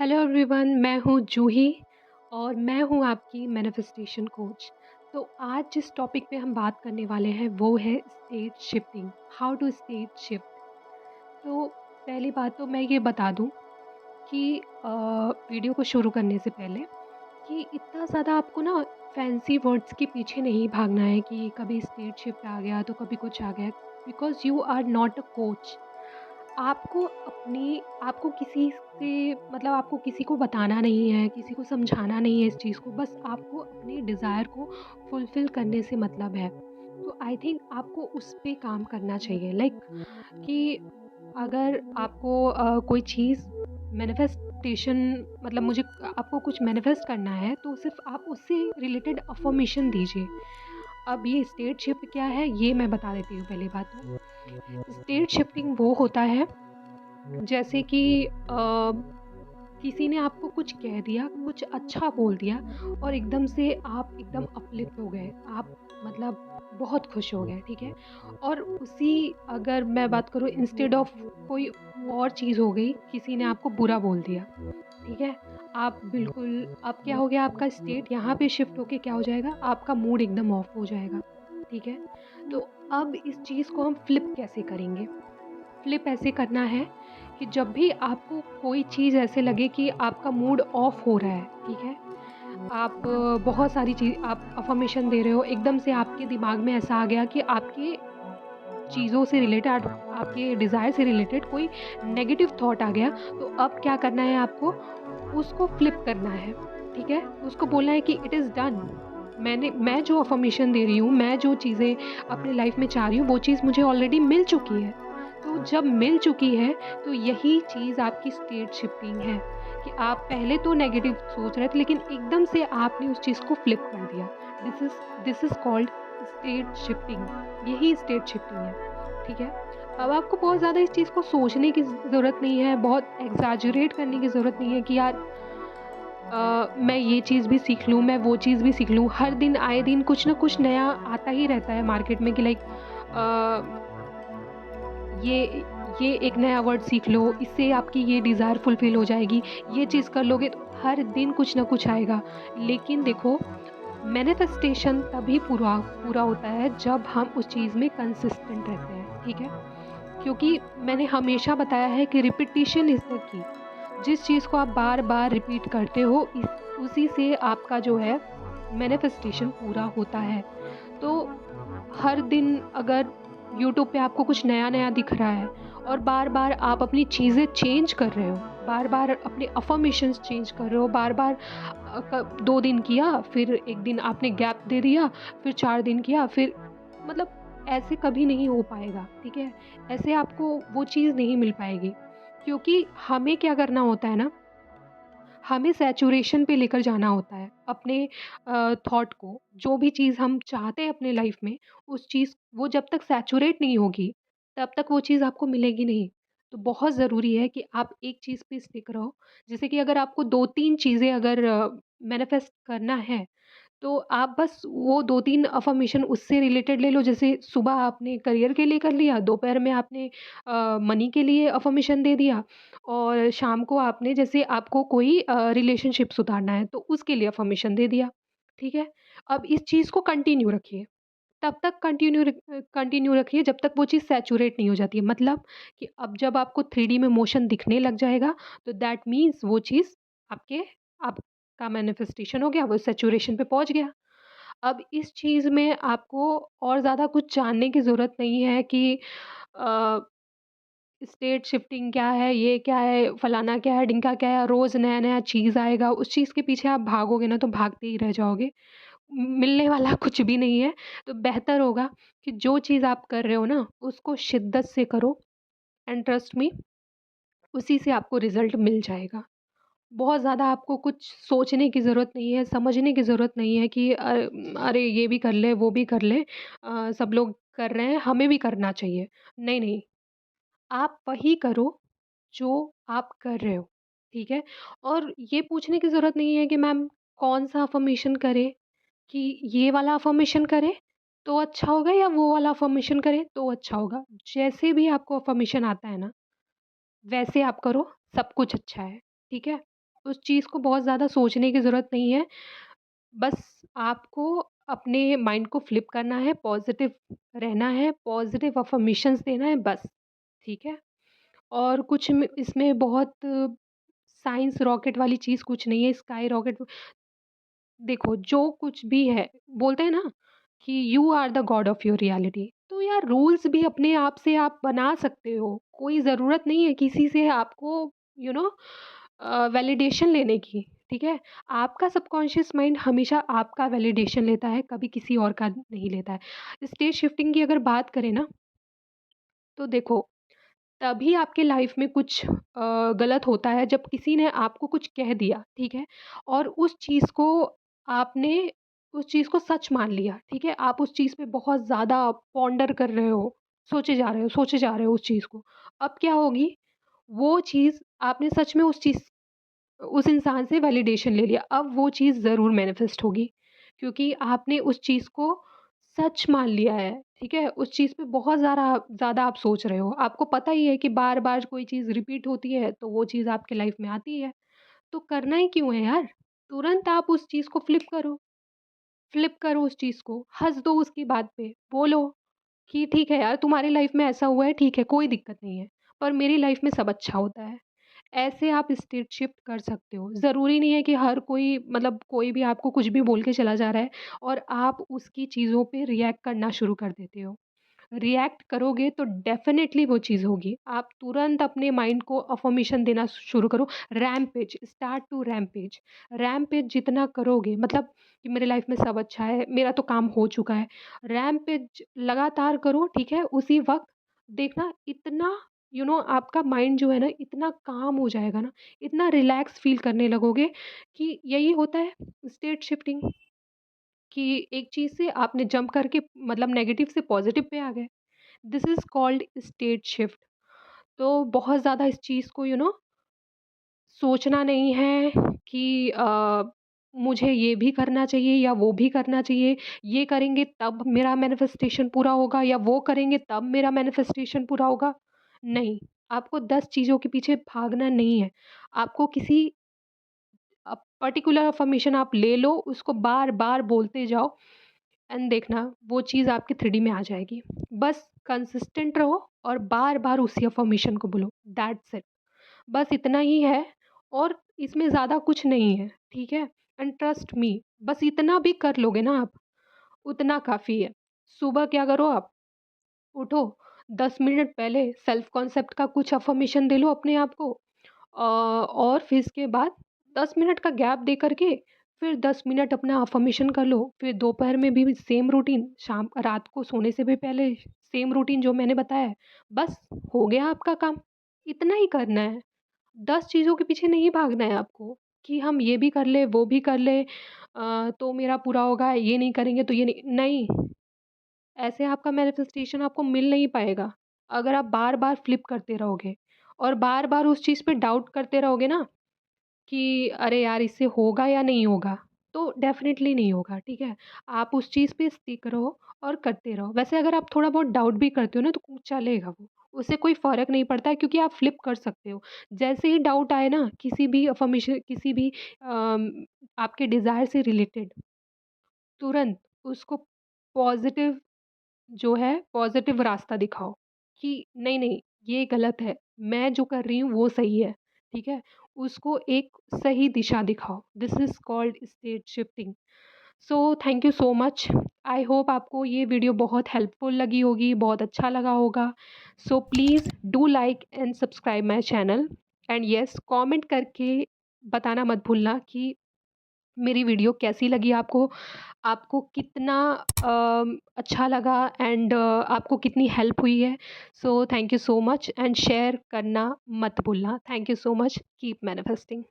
Hello everyone, मैं हूँ जूही और मैं हूँ आपकी मैनिफेस्टेशन कोच। तो आज जिस टॉपिक पे हम बात करने वाले हैं वो है state shifting, how to state shift. तो पहली बात तो मैं ये बता दूँ कि वीडियो को शुरू करने से पहले कि इतना ज़्यादा आपको ना फैंसी वर्ड्स के पीछे नहीं भागना है कि कभी स्टेट शिफ्ट आ गया तो कभी कुछ आ गया, because you are not a coach. आपको किसी से मतलब आपको किसी को बताना नहीं है, किसी को समझाना नहीं है इस चीज़ को, बस आपको अपने डिज़ायर को फुलफ़िल करने से मतलब है। तो आई थिंक आपको उस पे काम करना चाहिए, लाइक कि अगर आपको कोई चीज़ मैनिफेस्टेशन मतलब मुझे आपको कुछ मैनिफेस्ट करना है तो सिर्फ़ आप उससे रिलेटेड अफ़र्मेशन दीजिए। अब ये स्टेट शिफ्ट क्या है ये मैं बता देती हूँ पहली बात तो। स्टेट शिफ्टिंग वो होता है जैसे कि किसी ने आपको कुछ कह दिया, कुछ अच्छा बोल दिया और एकदम से आप एकदम अपलिफ्ट हो गए। आप मतलब बहुत खुश हो गए, ठीक है? और उसी अगर मैं बात करूँ इंस्टेड ऑफ कोई और चीज़ हो गई, किसी ने आपको बुरा बोल दिया, ठीक है? आप बिल्कुल अब क्या हो गया आपका स्टेट यहाँ पे शिफ्ट होके क्या हो जाएगा, आपका मूड एकदम ऑफ हो जाएगा, ठीक है? तो अब इस चीज़ को हम फ्लिप कैसे करेंगे? फ्लिप ऐसे करना है कि जब भी आपको कोई चीज़ ऐसे लगे कि आपका मूड ऑफ हो रहा है, ठीक है? आप बहुत सारी चीज़ आप अफ़र्मेशन दे रहे हो, एकदम से आपके दिमाग में ऐसा आ गया कि आपके चीज़ों से रिलेटेड आपके डिज़ायर से रिलेटेड कोई नेगेटिव थॉट आ गया, तो अब क्या करना है आपको? उसको फ्लिप करना है, ठीक है? उसको बोलना है कि इट इज़ डन। मैं जो अफ़र्मेशन दे रही हूँ, मैं जो चीज़ें अपनी लाइफ़ में चाह रही हूँ, वो चीज़ मुझे ऑलरेडी मिल चुकी है। तो जब मिल चुकी है, तो यही चीज़ आपकी स्टेट शिफ्टिंग है कि आप पहले तो नेगेटिव सोच रहे थे, लेकिन एकदम से आपने उस चीज़ को फ्लिप कर दिया। This is called state shifting. यही स्टेट शिफ्टिंग है, ठीक है? अब आपको बहुत ज़्यादा इस चीज़ को सोचने की ज़रूरत नहीं है, बहुत एक्ज़ैजरेट करने की ज़रूरत नहीं है कि यार मैं ये चीज़ भी सीख लूँ, मैं वो चीज़ भी सीख लूँ। हर दिन आए दिन कुछ ना कुछ नया आता ही रहता है मार्केट में कि लाइक अ, ये ये एक नया वर्ड सीख लो, इससे आपकी ये डिज़ायर फुलफ़िल हो जाएगी, ये चीज़ कर लोगे तो हर दिन कुछ ना कुछ आएगा। लेकिन देखो मैनिफेस्टेशन तभी पूरा पूरा होता है जब हम उस चीज़ में कंसिस्टेंट रहते हैं, ठीक है? क्योंकि मैंने हमेशा बताया है कि रिपिटिशन इज़ द की। जिस चीज़ को आप बार-बार रिपीट करते हो इस उसी से आपका जो है मैनिफेस्टेशन पूरा होता है। तो हर दिन अगर यूट्यूब पे आपको कुछ नया-नया दिख रहा है और बार-बार आप अपनी चीज़ें चेंज कर रहे हो, बार-बार अपने अफ़र्मेशंस चेंज कर रहे हो, बार-बार अ, क 2 दिन किया, फिर 1 दिन आपने गैप दे दिया, फिर 4 दिन किया, फिर मतलब ऐसे कभी नहीं हो पाएगा, ठीक है? ऐसे आपको वो चीज़ नहीं मिल पाएगी, क्योंकि हमें क्या करना होता है ना, हमें सैचुरेशन पे लेकर जाना होता है अपने थॉट को। जो भी चीज़ हम चाहते हैं अपने लाइफ में, उस चीज़ वो जब तक सैचुरेट नहीं होगी, तब तक वो चीज़ आपको मिलेगी नहीं। तो बहुत ज़रूरी है कि आप एक चीज़ पे स्टिक रहो। जैसे कि अगर आपको 2-3 चीज़ें अगर मैनिफेस्ट करना है, तो आप बस वो 2-3 अफ़र्मेशन उससे रिलेटेड ले लो। जैसे सुबह आपने करियर के लिए कर लिया, दोपहर में आपने मनी के लिए अफ़र्मेशन दे दिया और शाम को आपने जैसे आपको कोई रिलेशनशिप सुधारना है, तो उसके लिए अफ़र्मेशन दे दिया, ठीक है? अब इस चीज़ को कंटिन्यू रखिए, तब तक कंटिन्यू रखिए जब तक वो चीज़ सैचुरेट नहीं हो जाती है। मतलब कि अब जब आपको 3D में मोशन दिखने लग जाएगा, तो दैट मीन्स वो चीज़ आपके आपका मैनिफेस्टेशन हो गया, वो सैचुरेशन पे पहुँच गया। अब इस चीज़ में आपको और ज़्यादा कुछ जानने की ज़रूरत नहीं है कि अ, स्टेट शिफ्टिंग क्या है, ये क्या है, फलाना क्या है, ढिमका क्या है, रोज़ नया-नया चीज़ आएगा, उस चीज़ के पीछे आप भागोगे ना तो भागते ही रह जाओगे। मिलने वाला कुछ भी नहीं है, तो बेहतर होगा कि जो चीज़ आप कर रहे हो ना, उसको शिद्दत से करो एंड ट्रस्ट मी उसी से आपको रिज़ल्ट मिल जाएगा। बहुत ज़्यादा आपको कुछ सोचने की ज़रूरत नहीं है, समझने की ज़रूरत नहीं है कि अरे ये भी कर लें, वो भी कर लें, सब लोग कर रहे हैं, हमें भी करना चाहिए। नहीं, नहीं, आप वही करो जो आप कर रहे हो, ठीक है? और ये पूछने की ज़रूरत नहीं है कि मैम कौन-सा अफ़र्मेशन करें, कि ये वाला अफ़र्मेशन करें तो अच्छा होगा या वो वाला अफ़र्मेशन करें तो अच्छा होगा। जैसे भी आपको अफ़र्मेशन आता है ना, वैसे आप करो, सब कुछ अच्छा है, ठीक है? उस चीज़ को बहुत ज़्यादा सोचने की ज़रूरत नहीं है। बस आपको अपने माइंड को फ्लिप करना है, पॉज़िटिव रहना है, पॉज़िटिव अफ़र्मेशंस देना है बस, ठीक है? और कुछ में इसमें बहुत साइंस रॉकेट वाली चीज़ कुछ नहीं है, स्काई रॉकेट देखो जो कुछ भी है, बोलते हैं ना कि you are the god of your reality. तो यार रूल्स भी अपने आप से आप बना सकते हो। कोई ज़रूरत नहीं है किसी से आपको यू नो वैलिडेशन लेने की, ठीक है? आपका सबकॉन्शियस माइंड हमेशा आपका वैलिडेशन लेता है, कभी किसी और का नहीं लेता है। स्टेज शिफ्टिंग की अगर बात करें ना, तो देखो तभी आपके लाइफ में कुछ गलत होता है जब किसी ने आपको कुछ कह दिया, ठीक है? और उस चीज़ को आपने उस चीज़ को सच मान लिया, ठीक है? आप उस चीज़ पे बहुत ज़्यादा पॉन्डर कर रहे हो, सोचे जा रहे हो उस चीज़ को। अब क्या होगी, वो चीज़ आपने सच में उस इंसान से वैलिडेशन ले लिया, अब वो चीज़ ज़रूर मैनिफेस्ट होगी, क्योंकि आपने उस चीज़ को सच मान लिया है, ठीक है? उस चीज़ पे बहुत ज़्यादा ज़्यादा आप सोच रहे हो। आपको पता ही है कि बार-बार कोई चीज़ रिपीट होती है, तो वो चीज़ आपके लाइफ़ में आती है। तो करना ही क्यों है यार? तुरंत आप उस चीज़ को फ्लिप करो उस चीज़ को, हँस दो उसकी बात पे, बोलो कि ठीक है यार, तुम्हारी लाइफ़ में ऐसा हुआ है, ठीक है, कोई दिक्कत नहीं है, पर मेरी लाइफ़ में सब अच्छा होता है। ऐसे आप स्टेट शिफ्ट कर सकते हो। ज़रूरी नहीं है कि हर कोई मतलब कोई भी आपको कुछ भी बोल के चला जा रहा है और आप उसकी चीज़ों पे रिएक्ट करना शुरू कर देते हो। रिएक्ट करोगे तो डेफ़िनेटली वो चीज़ होगी। आप तुरंत अपने माइंड को अफ़र्मेशन देना शुरू करो। Rampage, start to rampage. Rampage जितना करोगे मतलब कि मेरे लाइफ़ में सब अच्छा है, मेरा तो काम हो चुका है। रैम्पेज लगातार करो, ठीक है? उसी वक़्त देखना इतना आपका माइंड जो है ना इतना काम हो जाएगा ना, इतना रिलैक्स फ़ील करने लगोगे कि यही होता है स्टेट शिफ्टिंग कि एक चीज़ से आपने जंप करके मतलब नेगेटिव से पॉज़िटिव पे आ गए। This is called state shift. तो बहुत ज़्यादा इस चीज़ को सोचना नहीं है कि मुझे ये भी करना चाहिए या वो भी करना चाहिए। ये करेंगे तब मेरा मैनिफेस्टेशन पूरा होगा या वो करेंगे तब मेरा मैनिफेस्टेशन पूरा होगा। नहीं, आपको 10 चीज़ों के पीछे भागना नहीं है। आपको किसी पर्टिकुलर अफ़र्मेशन आप ले लो, उसको बार-बार बोलते जाओ एंड देखना वो चीज़ आपके 3D में आ जाएगी। बस कंसिस्टेंट रहो और बार-बार उसी अफ़र्मेशन को बोलो, दैट्स इट। बस इतना ही है और इसमें ज़्यादा कुछ नहीं है, ठीक है? एंड ट्रस्ट मी बस इतना भी कर लोगे ना आप, उतना काफ़ी है। सुबह क्या करो आप, उठो 10 मिनट पहले सेल्फ कॉन्सेप्ट का कुछ अफ़र्मेशन दे लो अपने आप को और फिर इसके बाद 10 मिनट का गैप दे कर के फिर 10 मिनट अपना अफ़र्मेशन कर लो। फिर दोपहर में भी सेम रूटीन, शाम रात को सोने से भी पहले सेम रूटीन जो मैंने बताया है। बस हो गया आपका काम, इतना ही करना है। 10 चीज़ों के पीछे नहीं भागना है आपको कि हम ये भी कर लें, वो भी कर लें तो मेरा पूरा होगा, ये नहीं करेंगे तो ये नहीं, ऐसे आपका मैनिफेस्टेशन आपको मिल नहीं पाएगा। अगर आप बार-बार फ्लिप करते रहोगे और बार-बार उस चीज़ पे डाउट करते रहोगे ना कि अरे यार इससे होगा या नहीं होगा, तो डेफ़िनेटली नहीं होगा, ठीक है? आप उस चीज़ पे स्टिक रहो और करते रहो। वैसे अगर आप थोड़ा बहुत डाउट भी करते हो ना तो चलेगा वो, उससे कोई फ़र्क नहीं पड़ता है क्योंकि आप फ्लिप कर सकते हो। जैसे ही डाउट आए ना किसी भी आपके डिज़ायर से रिलेटेड, तुरंत उसको पॉज़िटिव पॉज़िटिव रास्ता दिखाओ कि नहीं, ये गलत है, मैं जो कर रही हूँ वो सही है, ठीक है? उसको एक सही दिशा दिखाओ। This is called state shifting. So thank you so much. I hope आपको ये वीडियो बहुत हेल्पफुल लगी होगी, बहुत अच्छा लगा होगा। So please do like and subscribe my channel and yes comment करके बताना मत भूलना कि मेरी वीडियो कैसी लगी आपको, आपको कितना अच्छा लगा एंड आपको कितनी हेल्प हुई है। So thank you so much and share करना मत भूलना। Thank you so much, keep manifesting.